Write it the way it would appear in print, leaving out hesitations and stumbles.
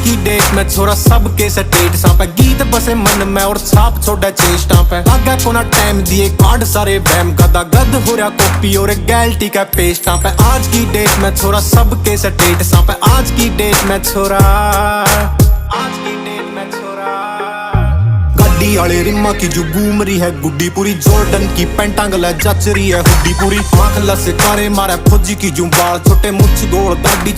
की डेट में छोरा सबके स्टेट पे गीत बसे मन में और छाप छोड़ा चेष्टा पे लागा कोना टाइम दिए कार्ड सारे बैम गदा गद हो रहा कॉपी और गैल्टी का पेस्टा पे आज की डेट में छोरा सबके स्टेट पे आज की डेट में छोरा गाड़ी वाले रिम्मा की जो घूम रही है गुड्डी पूरी जॉर्डन की पैंटा गला जच रही है हुड्डी पूरी आंख लस कारे मारा फौजी की जो बाल छोटे मुछ गोल दाढ़ी